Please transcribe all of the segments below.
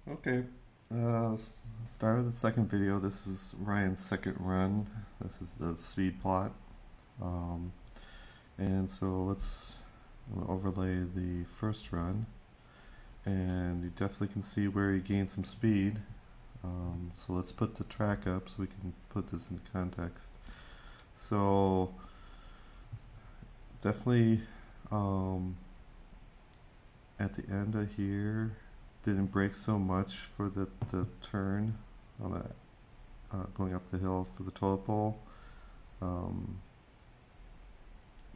Okay, start of the second video. This is Ryan's second run. This is the speed plot. Um, and so let's overlay the first run. And you definitely can see where he gained some speed. So let's put the track up so we can put this in context. So definitely at the end of here, didn't brake so much for the turn on that going up the hill for the toilet bowl.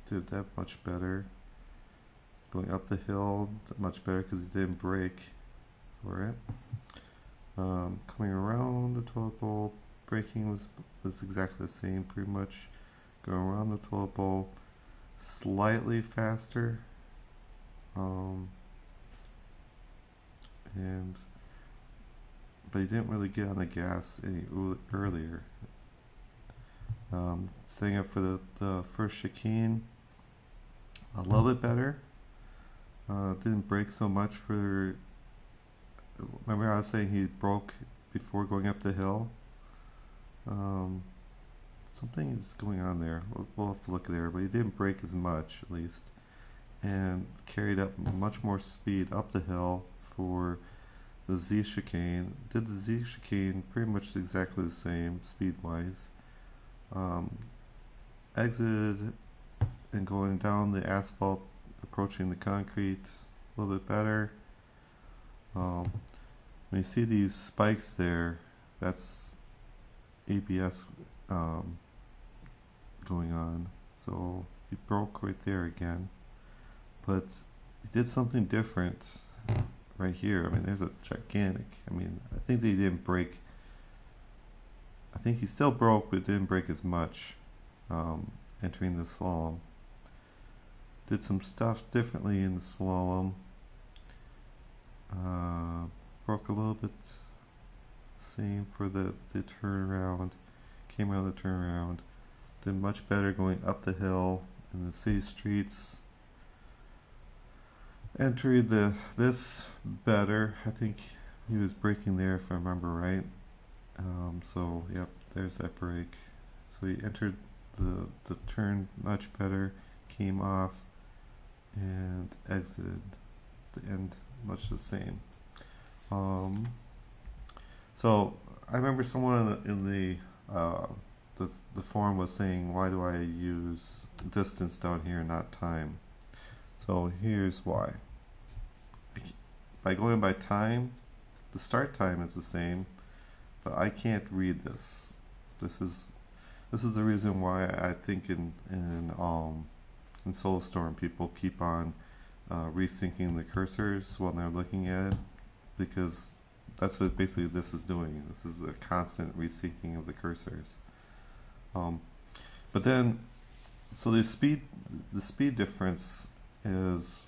Did that much better. Going up the hill, much better because he didn't brake for it. Coming around the toilet bowl, braking was exactly the same, pretty much. Going around the toilet bowl, slightly faster. And but he didn't really get on the gas any earlier. Setting up for the first chicane, a little bit better. Didn't brake so much for. Remember, I was saying he broke before going up the hill. Something is going on there. We'll have to look there, but he didn't brake as much, at least, and carried up much more speed up the hill for the Z chicane. Did the Z chicane pretty much exactly the same speed wise. Exited and going down the asphalt, approaching the concrete a little bit better. When you see these spikes there, that's ABS going on. So he broke right there again, but he did something different right here. I mean, there's a gigantic. I mean, I think they didn't break. I think he still broke, but didn't break as much entering the slalom. Did some stuff differently in the slalom. Broke a little bit. Same for the turnaround. Came around the turnaround. Did much better going up the hill in the city streets. Entered this better. I think he was braking there if I remember right. So yep, there's that brake. So he entered the turn much better, came off, and exited the end much the same. So I remember someone in the forum was saying, why do I use distance down here and not time? So here's why. By going by time, the start time is the same, but I can't read this. This is the reason why I think in Soulstorm people keep on resyncing the cursors when they're looking at it, because that's what basically this is doing. This is a constant resyncing of the cursors. But then, so the speed difference is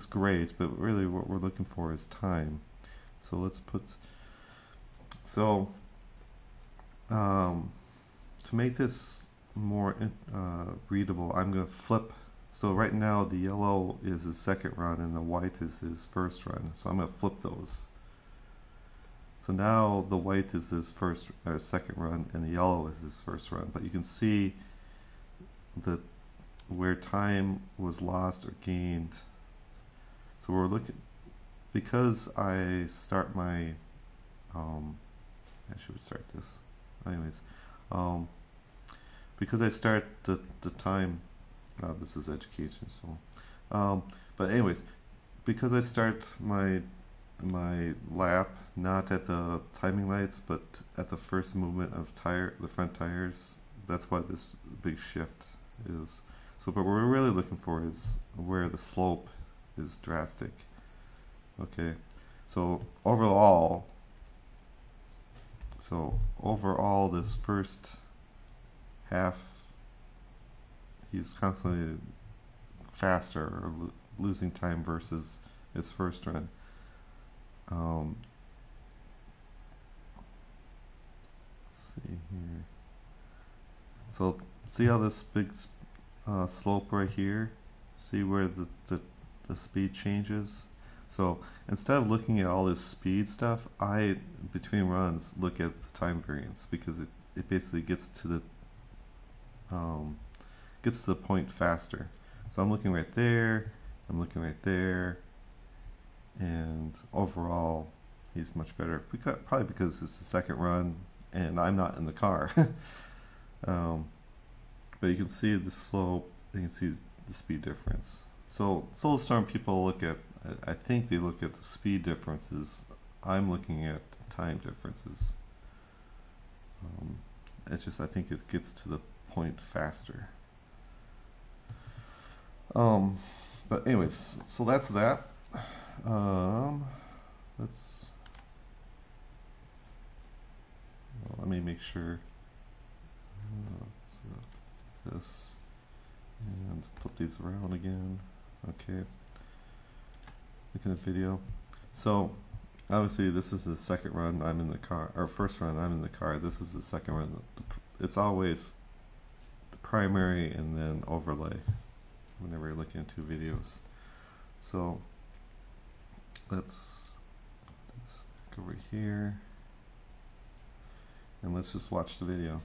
great, but really what we're looking for is time. So let's put, so to make this more readable, I'm going to flip. So right now the yellow is his second run and the white is his first run. So I'm going to flip those. So now the white is his second run and the yellow is his first run. But you can see that where time was lost or gained. So we're looking, because I start my, I should start this. Anyways, because I start the time, this is education, so, but anyways, because I start my lap not at the timing lights, but at the first movement of the front tires, that's why this big shift is. So, but what we're really looking for is where the slope is drastic. Okay, so overall this first half he's constantly faster or losing time versus his first run. Let's see here. So see how this big slope right here, see where the speed changes. So instead of looking at all this speed stuff, I, between runs, look at the time variance, because it basically um, gets to the point faster. So I'm looking right there, I'm looking right there, and overall he's much better. Probably because it's the second run and I'm not in the car. But you can see the slope, you can see the speed difference. So Solar Storm people look at, I think they look at the speed differences. I'm looking at time differences. It's just, I think it gets to the point faster. But anyways, so that's that. Let me make sure. This and flip these around again. Okay. Look at the video. So obviously this is the second run. I'm in the car, or first run. I'm in the car. This is the second run. It's always the primary and then overlay whenever you're looking at two videos. So let's go over here and let's just watch the video.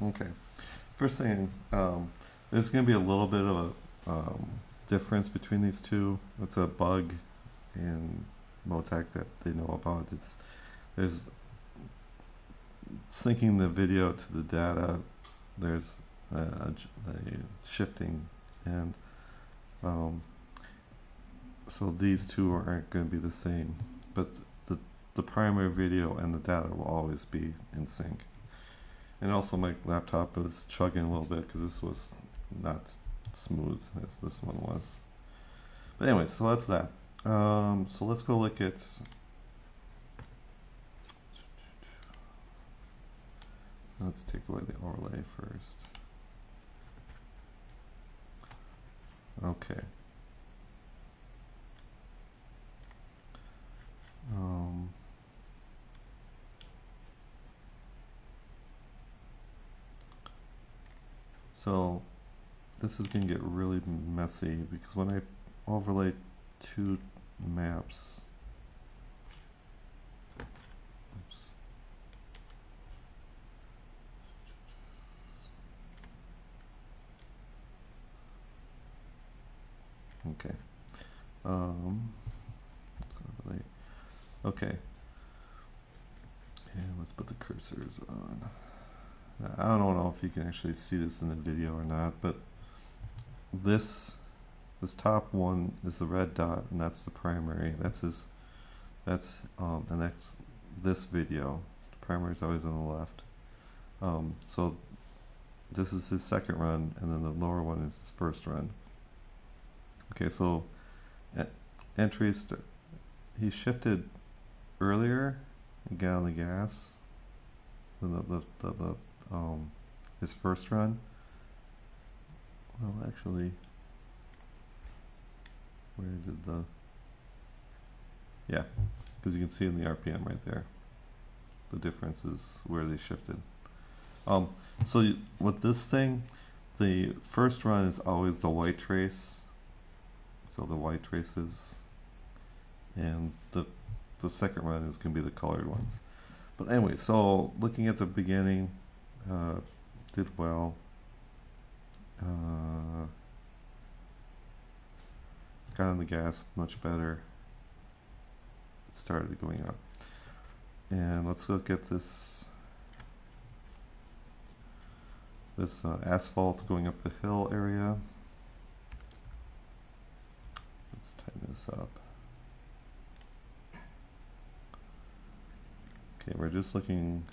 Okay, first thing, there's going to be a little bit of a difference between these two. It's a bug in MoTeC that they know about. There's syncing the video to the data. There's a shifting, and so these two aren't going to be the same. But the primary video and the data will always be in sync. And also my laptop was chugging a little bit because this was not smooth as this one was. But anyway, so that's that. So let's go look at, let's take away the overlay first. Okay. So this is going to get really messy because when I overlay two maps, oops. Okay. Okay. And let's put the cursors on. I don't know if you can actually see this in the video or not, but this top one is the red dot, and that's the primary. That's this video. The primary is always on the left. So this is his second run, and then the lower one is his first run. Okay, so entries. He shifted earlier and got on the gas than his first run. Well, actually, where did the... Yeah, because you can see in the RPM right there, the difference is where they shifted. So with this thing, the first run is always the white trace, so the white traces, and the second run is going to be the colored ones. But anyway, so looking at the beginning, did well. Got on the gas much better. started going up. And let's look at this asphalt going up the hill area. Let's tighten this up. Okay, we're just looking.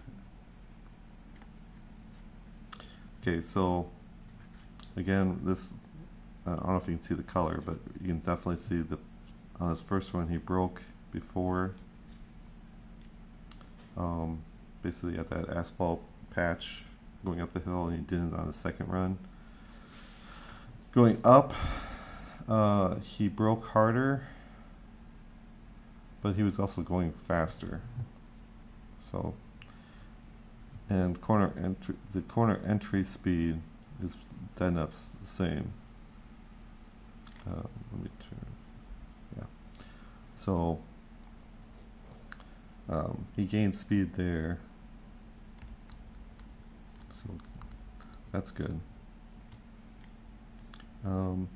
Okay, so again, this, I don't know if you can see the color, but you can definitely see that on his first one he broke before. Basically at that asphalt patch going up the hill, and he didn't on the second run. Going up, he broke harder, but he was also going faster. So, and the corner entry speed is dead enough the same. Let me turn, yeah. So he gained speed there, so that's good. And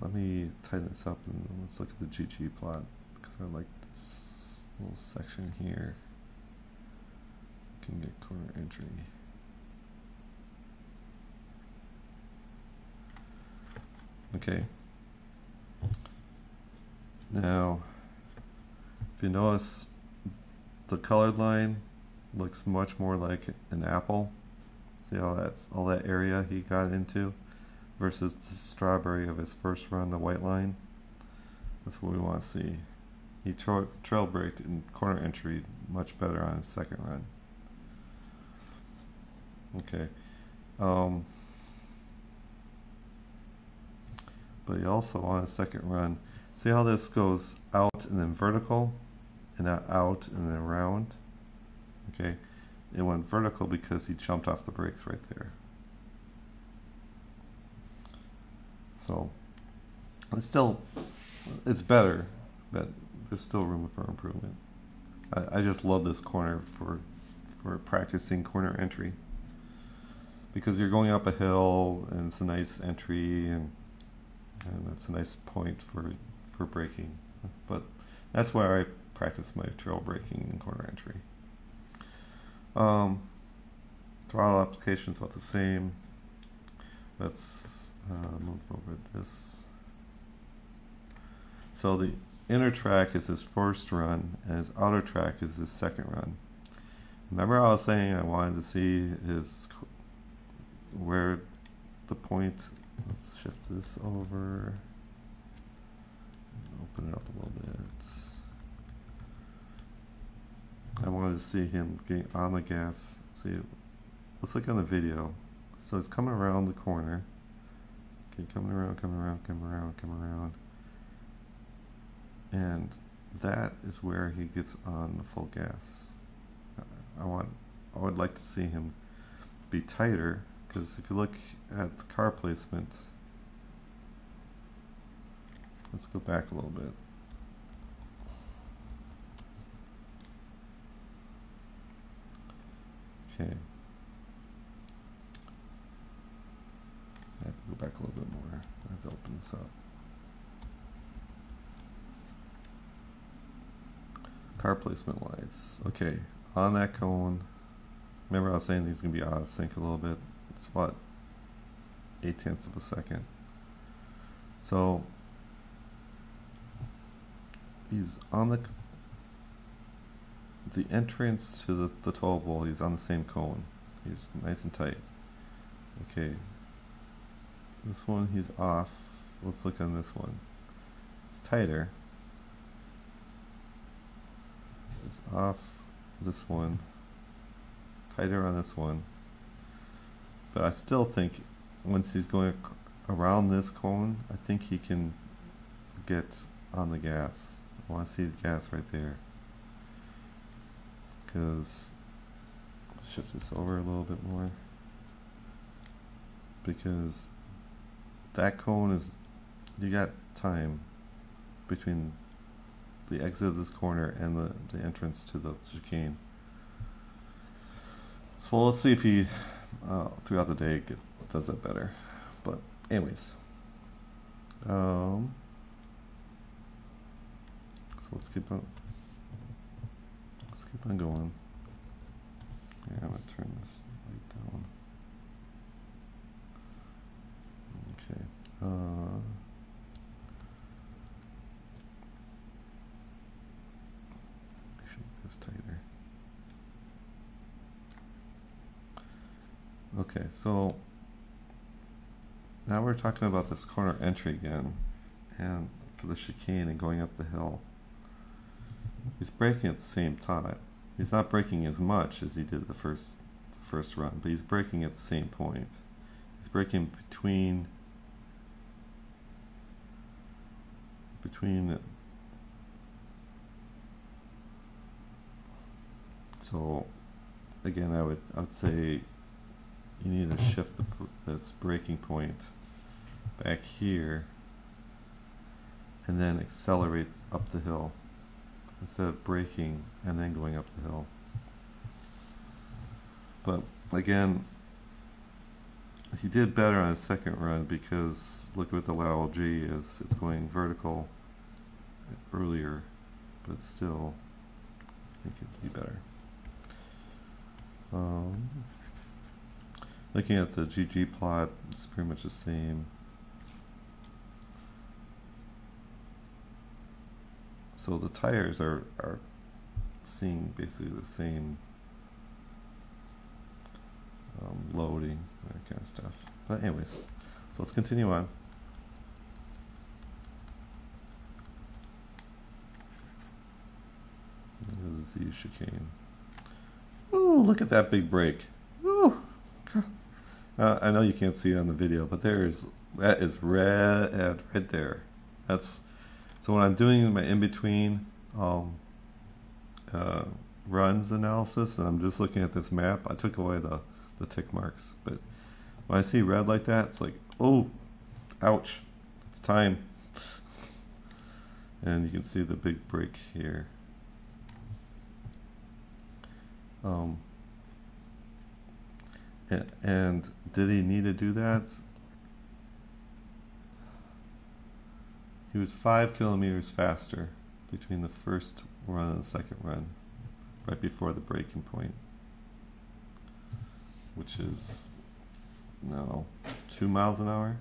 let me tighten this up and let's look at the GG plot, because I like this little section here. You can get corner entry. Okay. Now, if you notice, the colored line looks much more like an apple. See how that's all that area he got into versus the strawberry of his first run, the white line. That's what we want to see. He trail braked in corner entry much better on his second run. Okay. But he also on his second run, see how this goes out and then vertical, and out and then around. Okay, it went vertical because he jumped off the brakes right there. So it's better, but there's still room for improvement. I just love this corner for practicing corner entry, because you're going up a hill and it's a nice entry, and that's a nice point for braking. But that's where I practice my trail braking and corner entry. Throttle application is about the same. Let's move over this. So the inner track is his first run, and his outer track is his second run. Remember I was saying I wanted to see where the point. Let's shift this over. Open it up a little bit. I wanted to see him getting on the gas. See, let's look on the video. So it's coming around the corner. Okay, coming around. And that is where he gets on the full gas. I would like to see him be tighter, because if you look at the car placement, let's go back a little bit. Okay. I have to go back a little bit more. I have to open this up. Car placement wise. Okay, on that cone, remember I was saying he's going to be out of sync a little bit. It's what? 0.8 of a second. So he's on the entrance to the 12 volt, he's on the same cone. He's nice and tight. Okay. This one he's off. Let's look on this one. It's tighter. It's off this one. Tighter on this one. But I still think once he's going around this cone, I think he can get on the gas. I want to see the gas right there. Because, shift this over a little bit more. Because that cone is, you got time between the exit of this corner and the entrance to the chicane. So let's see if he, throughout the day, does that better. But anyways, let's keep on going. Yeah, I'm gonna turn this light down. Okay. I should make this tighter. Okay, so now we're talking about this corner entry again, and for the chicane and going up the hill. He's braking at the same time. He's not braking as much as he did the first run, but he's braking at the same point. He's braking between so again, I would say you need to shift this braking point back here and then accelerate up the hill instead of braking and then going up the hill. But again, he did better on his second run because look what the LG is. It's going vertical earlier, but still I think it'd be better. Looking at the GG plot, it's pretty much the same. So the tires are seeing basically the same loading, that kind of stuff. But anyways, so let's continue on. This is the chicane. Ooh, look at that big brake. Ooh. I know you can't see it on the video, but that is red right there. That's so when I'm doing my in-between runs analysis and I'm just looking at this map, I took away the tick marks. But when I see red like that, it's like, oh, ouch, it's time. And you can see the big brake here. And did he need to do that? He was 5 kilometers faster between the first run and the second run, right before the braking point, which is no 2 miles an hour.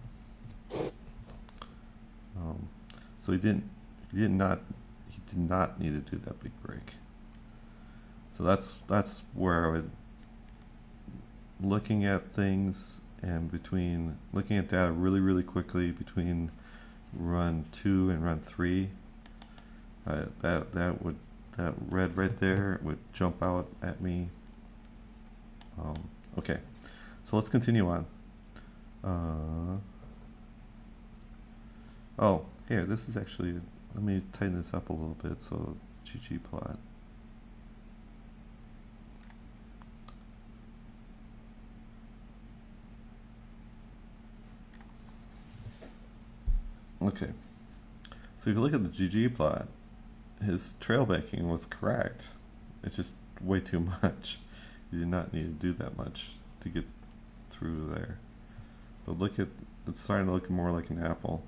So he did not need to do that big brake. So that's where I would, looking at things and looking at data really quickly between run 2 and run 3, that red right there would jump out at me. Okay, so let's continue on. Oh, here, this is actually, let me tighten this up a little bit. So GG plot. Okay, so if you look at the GG plot, his trail banking was correct. It's just way too much. You did not need to do that much to get through there. But look at, it's starting to look more like an apple.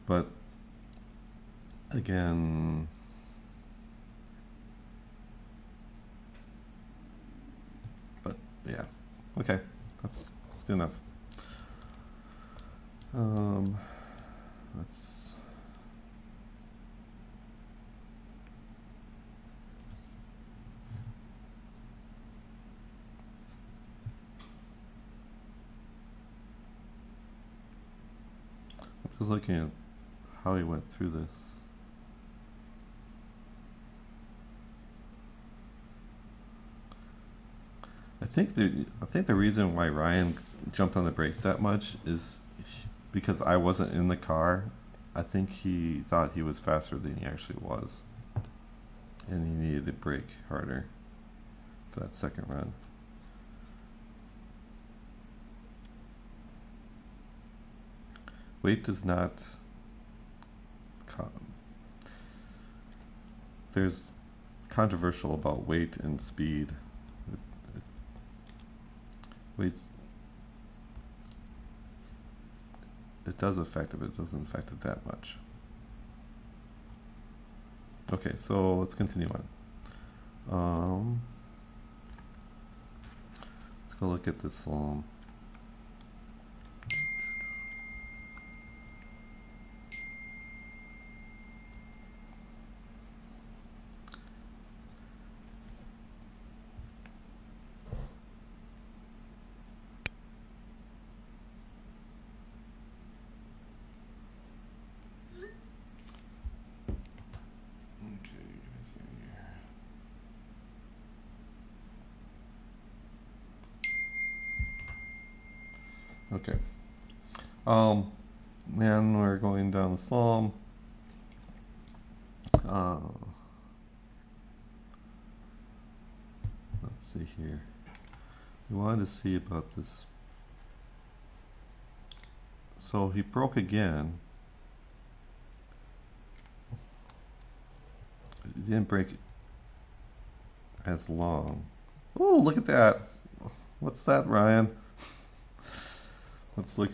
But again, yeah, okay, that's good enough. Let's I'm just looking at how he went through this. I think the reason why Ryan jumped on the brake that much is because I wasn't in the car. I think he thought he was faster than he actually was, and he needed to brake harder for that second run. Weight does not. There's controversial about weight and speed. Weight it does affect it, but it doesn't affect it that much. Okay, so let's continue on. Let's go look at this Okay. And we're going down the Psalm. Let's see here. We wanted to see about this. So he broke again. He didn't break as long. Oh, look at that! What's that, Ryan? Let's look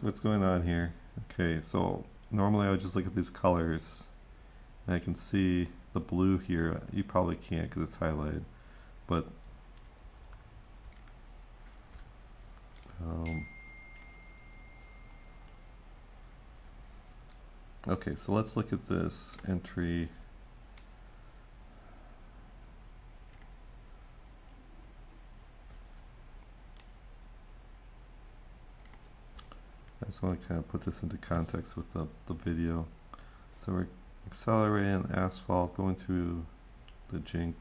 what's going on here. Okay, so normally I would just look at these colors and I can see the blue here. You probably can't because it's highlighted, but okay, so let's look at this entry. I just want to kind of put this into context with the video. So we're accelerating asphalt, going through the jink.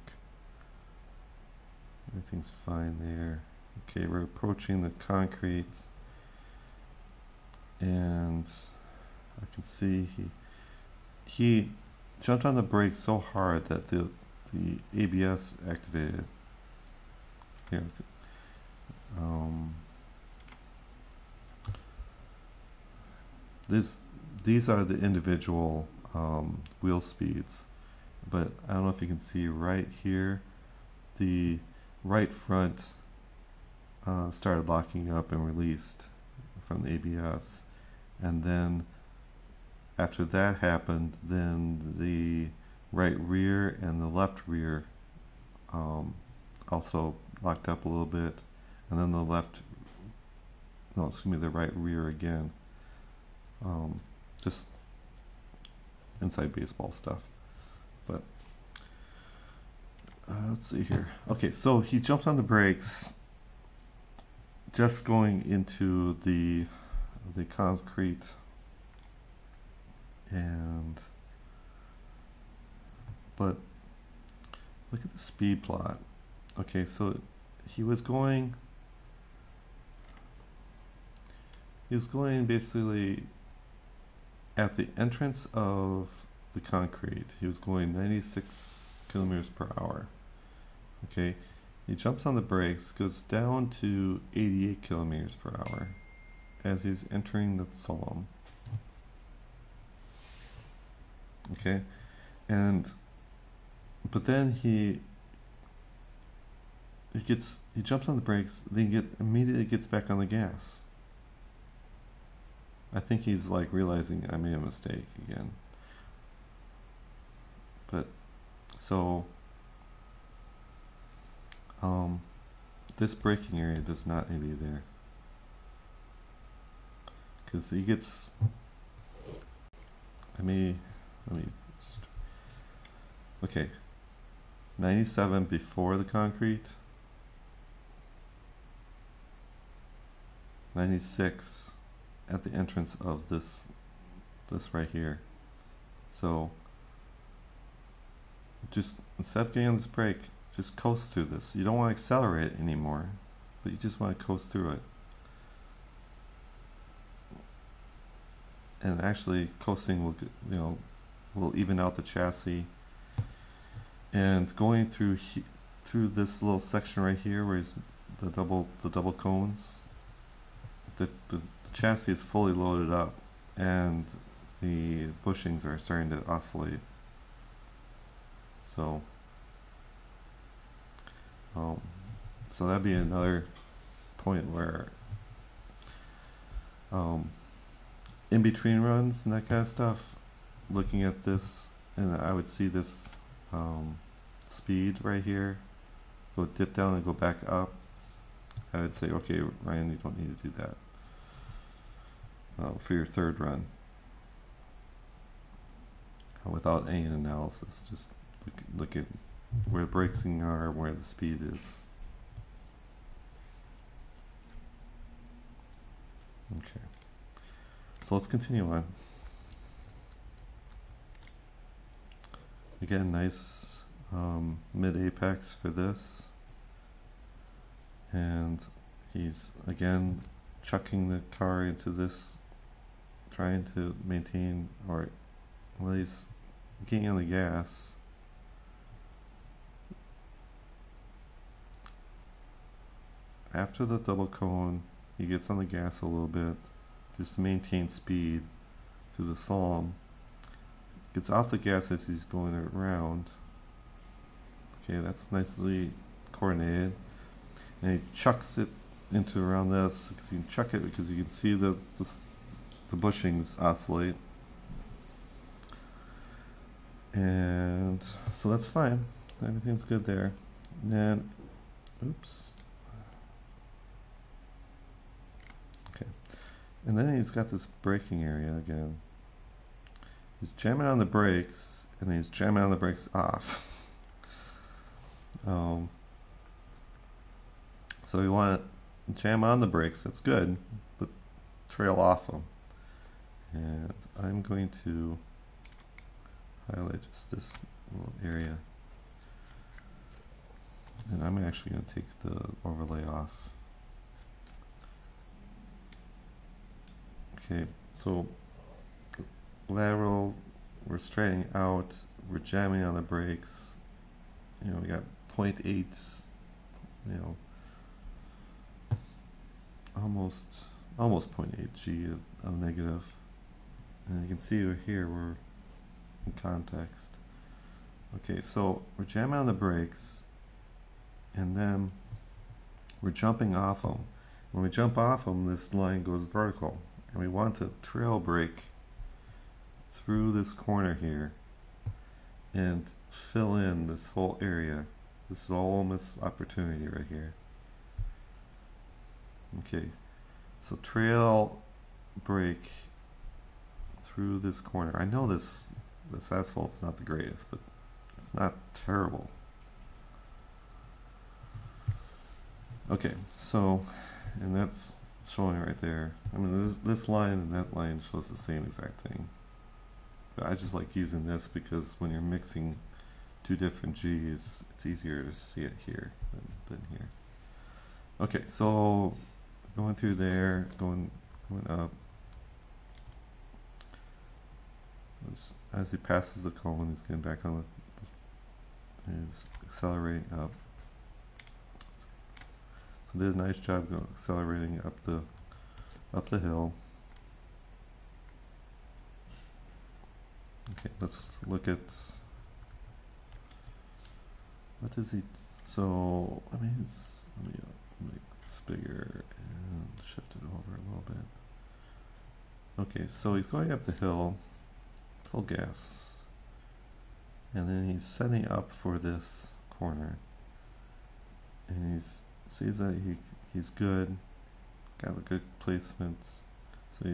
Everything's fine there. Okay, we're approaching the concrete, and I can see he jumped on the brake so hard that the ABS activated. Here. These are the individual wheel speeds, but I don't know if you can see right here, the right front started locking up and released from the ABS, and then after that happened, then the right rear and the left rear also locked up a little bit, and then the right rear again. Just inside baseball stuff. But let's see here. Okay, so he jumped on the brakes just going into the concrete, but look at the speed plot. Okay, so he was going basically at the entrance of the concrete. He was going 96 kilometers per hour. Okay, he jumps on the brakes, goes down to 88 kilometers per hour as he's entering the Psalm. Okay, but then he jumps on the brakes, then immediately gets back on the gas. I think he's like realizing I made a mistake again. But so this braking area does not need to be there, because he gets, okay, 97 before the concrete, 96 at the entrance of this right here. So just instead of getting on this brake, just coast through this. You don't want to accelerate anymore, but you just want to coast through it. And actually coasting will even out the chassis. And going through this little section right here where the double cones, the chassis is fully loaded up and the bushings are starting to oscillate. So that'd be another point where um, in between runs and that kind of stuff, looking at this, and I would see this speed right here, go dip down and go back up. I would say, okay, Ryan, you don't need to do that for your third run without any analysis. Just look at where the braking are, where the speed is. Okay, so let's continue on. Again, nice mid-apex for this. And he's again chucking the car into this, trying to maintain, or well, he's getting on the gas. After the double cone, he gets on the gas a little bit just to maintain speed through the slalom. Gets off the gas as he's going around. Okay, that's nicely coordinated. And he chucks it into around this. You can chuck it because you can see the bushings oscillate. And so that's fine. Everything's good there. And then, oops. Okay. And then he's got this braking area again. He's jamming on the brakes, and then he's jamming on the brakes off. So we want to jam on the brakes, that's good, but trail off them. And I'm going to highlight just this little area. And I'm actually going to take the overlay off. Okay, so lateral, we're straightening out, we're jamming on the brakes. You know, we got 0.8s, you know, almost 0.8 G of negative. And you can see over here we're in context. Okay, so we're jamming on the brakes, and then we're jumping off them. When we jump off them, this line goes vertical, and we want to trail brake through this corner here and fill in this whole area. This is all missed opportunity right here. Okay, so trail brake through this corner. I know this asphalt's not the greatest, but it's not terrible. Okay, so, and that's showing right there. I mean, this line and that line shows the same exact thing. But I just like using this because when you're mixing two different G's, it's easier to see it here than here. Okay, so going through there, going up. As he passes the cone, he's getting back on the, he's accelerating up. So did a nice job accelerating up the hill. Okay, let's look at what does he. So let me make this bigger and shift it over a little bit. Okay, so he's going up the hill, full gas, and then he's setting up for this corner, and he sees that he's good, got a good placements, so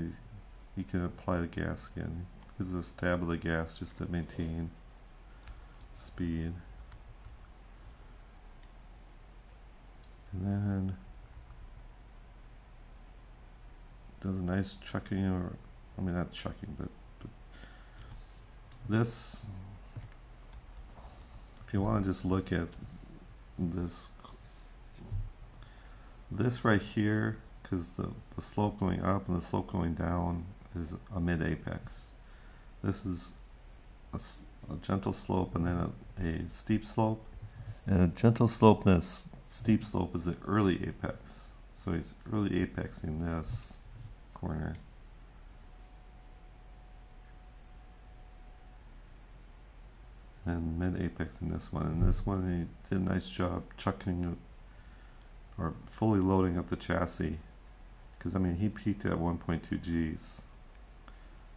he can apply the gas again. Gives a stab of the gas just to maintain speed, and then does a nice chucking, or I mean not chucking, but this, if you want to just look at this right here, because the slope going up and the slope going down is a mid-apex. This is a gentle slope and then a steep slope, and a gentle slope and a steep slope is the early apex. So he's early apexing this corner. And mid-apex in this one. And this one he did a nice job chucking or fully loading up the chassis because I mean he peaked at 1.2 Gs.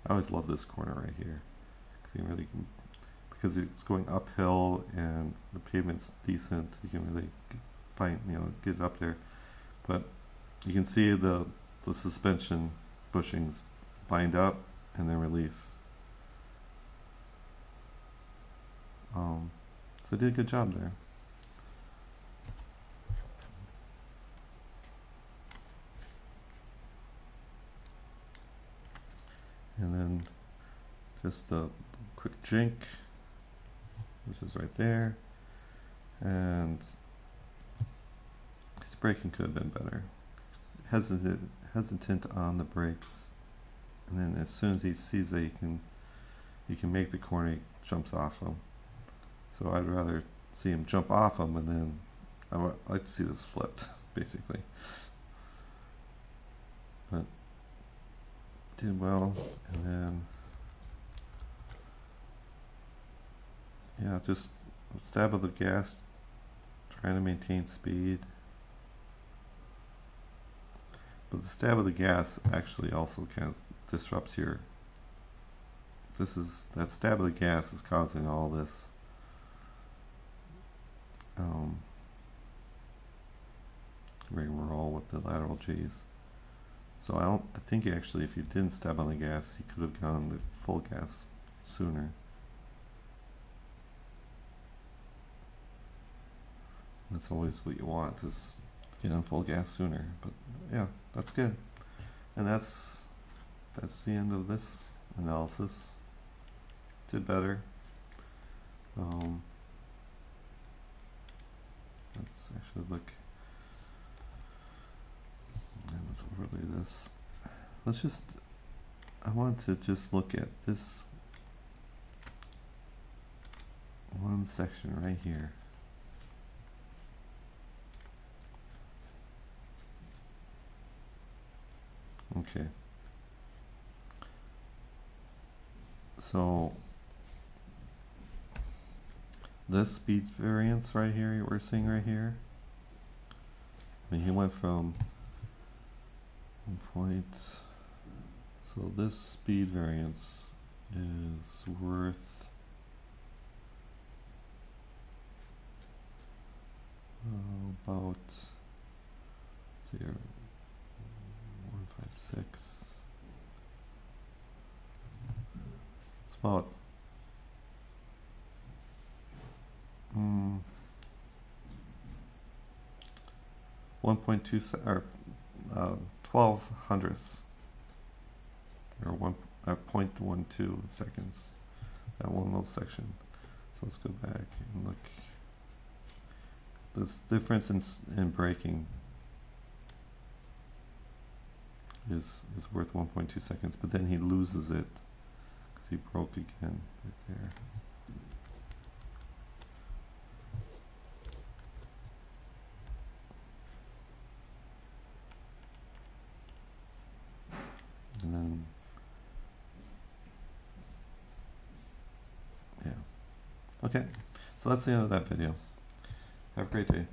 I always love this corner right here, because it's going uphill and the pavement's decent. You can really get it up there. But you can see the suspension bushings bind up and then release. So they did a good job there. And then just a quick jink, which is right there. And his braking could have been better. Hesitant on the brakes, and then as soon as he sees that he can make the corner, he jumps off them. So I'd rather see him jump off them, and then I'd like to see this flipped, basically. But did well, and then yeah, just stab of the gas, trying to maintain speed. But the stab of the gas actually also kind of disrupts your. That stab of the gas is causing all this. Rigmarole with the lateral G's. So I think actually, if you didn't stab on the gas, he could have gone to full gas sooner. That's always what you want, is get on full gas sooner. But yeah, that's good. And that's the end of this analysis. Did better. Let's actually look. And let's overlay this. I want to just look at this one section right here. Okay. So this speed variance right here, we're seeing right here. I mean, he went from 1 point. So this speed variance is worth about 156. It's about 1.2 or 12 hundredths, or 0.12 seconds, that one little section. So let's go back and look. This difference in braking is worth 1.2 seconds, but then he loses it because he broke again right there. And then, yeah. Okay, so that's the end of that video. Have a great day.